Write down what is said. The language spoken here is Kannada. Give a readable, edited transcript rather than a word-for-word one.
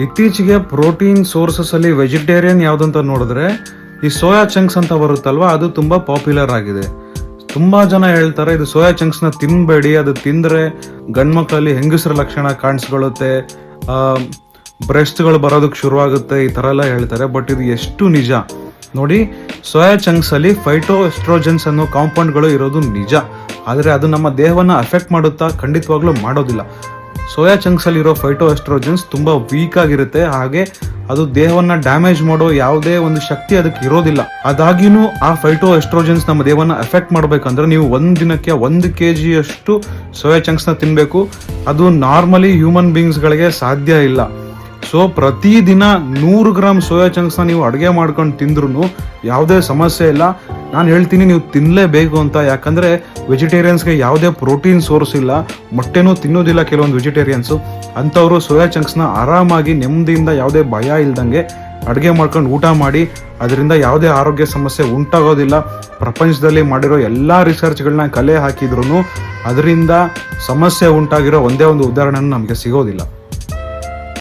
ಇತ್ತೀಚೆಗೆ ಪ್ರೋಟೀನ್ ಸೋರ್ಸಸ್ ಅಲ್ಲಿ ವೆಜಿಟೇರಿಯನ್ ಯಾವ್ದಂತ ನೋಡಿದ್ರೆ ಈ ಸೋಯಾ ಚಂಕ್ಸ್ ಅಂತ ಬರುತ್ತಲ್ವಾ, ಅದು ತುಂಬಾ ಪಾಪ್ಯುಲರ್ ಆಗಿದೆ. ತುಂಬಾ ಜನ ಹೇಳ್ತಾರೆ ಇದು ಸೋಯಾ ಚಂಕ್ಸ್ ನ ತಿನ್ಬೇಡಿ, ಅದು ತಿಂದ್ರೆ ಗಂಡ್ಮಕ್ಳಲ್ಲಿ ಹೆಂಗಸರ ಲಕ್ಷಣ ಕಾಣಿಸ್ಕೊಳ್ಳುತ್ತೆ, ಬ್ರೆಸ್ಟ್ಗಳು ಬರೋದಕ್ಕೆ ಶುರುವಾಗುತ್ತೆ, ಈ ತರ ಎಲ್ಲ ಹೇಳ್ತಾರೆ. ಬಟ್ ಇದು ಎಷ್ಟು ನಿಜ ನೋಡಿ. ಸೋಯಾ ಚಂಕ್ಸ್ ಅಲ್ಲಿ ಫೈಟೋ ಎಸ್ಟ್ರೋಜನ್ಸ್ ಅನ್ನೋ ಕಾಂಪೌಂಡ್ಗಳು ಇರೋದು ನಿಜ, ಆದ್ರೆ ಅದು ನಮ್ಮ ದೇಹವನ್ನ ಅಫೆಕ್ಟ್ ಮಾಡುತ್ತಾ? ಖಂಡಿತವಾಗ್ಲೂ ಮಾಡೋದಿಲ್ಲ. ಸೋಯಾ ಚಂಕ್ಸ್ ಅಲ್ಲಿ ಇರೋ ಫೈಟೋ ಎಸ್ಟ್ರೋಜನ್ಸ್ ತುಂಬಾ ವೀಕ್ ಆಗಿರುತ್ತೆ, ಹಾಗೆ ಅದು ದೇಹವನ್ನ ಡ್ಯಾಮೇಜ್ ಮಾಡೋ ಯಾವುದೇ ಒಂದು ಶಕ್ತಿ ಅದಕ್ಕೆ ಇರೋದಿಲ್ಲ. ಅದಾಗಿನೂ ಆ ಫೈಟೋ ಎಸ್ಟ್ರೋಜನ್ಸ್ ನಮ್ಮ ದೇಹವನ್ನ ಎಫೆಕ್ಟ್ ಮಾಡ್ಬೇಕಂದ್ರೆ ನೀವು ಒಂದ್ ದಿನಕ್ಕೆ 1 kg ಅಷ್ಟು ಸೋಯಾ ಚಂಕ್ಸ್ ನ ತಿನ್ಬೇಕು. ಅದು ನಾರ್ಮಲಿ ಹ್ಯೂಮನ್ ಬೀಯಿಂಗ್ಸ್ ಗಳಿಗೆ ಸಾಧ್ಯ ಇಲ್ಲ. ಸೊ ಪ್ರತಿದಿನ 100 ಗ್ರಾಮ್ ಸೋಯಾ ಚಂಕ್ಸ್ ನ ನೀವು ಅಡುಗೆ ಮಾಡ್ಕೊಂಡು ತಿಂದ್ರು ಯಾವುದೇ ಸಮಸ್ಯೆ ಇಲ್ಲ. ನಾನು ಹೇಳ್ತೀನಿ ನೀವು ತಿನ್ನಲೇಬೇಕು ಅಂತ, ಯಾಕಂದ್ರೆ ವೆಜಿಟೇರಿಯನ್ಸ್ಗೆ ಯಾವುದೇ ಪ್ರೋಟೀನ್ ಸೋರ್ಸ್ ಇಲ್ಲ, ಮೊಟ್ಟೆನೂ ತಿನ್ನೋದಿಲ್ಲ ಕೆಲವೊಂದು ವೆಜಿಟೇರಿಯನ್ಸು. ಅಂಥವ್ರು ಸೋಯಾ ಚಂಕ್ಸ್ನ ಆರಾಮಾಗಿ ನೆಮ್ಮದಿಯಿಂದ ಯಾವುದೇ ಭಯ ಇಲ್ದಂಗೆ ಅಡುಗೆ ಮಾಡ್ಕೊಂಡು ಊಟ ಮಾಡಿ, ಅದರಿಂದ ಯಾವುದೇ ಆರೋಗ್ಯ ಸಮಸ್ಯೆ ಉಂಟಾಗೋದಿಲ್ಲ. ಪ್ರಪಂಚದಲ್ಲಿ ಮಾಡಿರೋ ಎಲ್ಲ ರಿಸರ್ಚ್ಗಳನ್ನ ಕಲೆ ಹಾಕಿದ್ರು ಅದರಿಂದ ಸಮಸ್ಯೆ ಉಂಟಾಗಿರೋ ಒಂದೇ ಒಂದು ಉದಾಹರಣೆ ನಮಗೆ ಸಿಗೋದಿಲ್ಲ.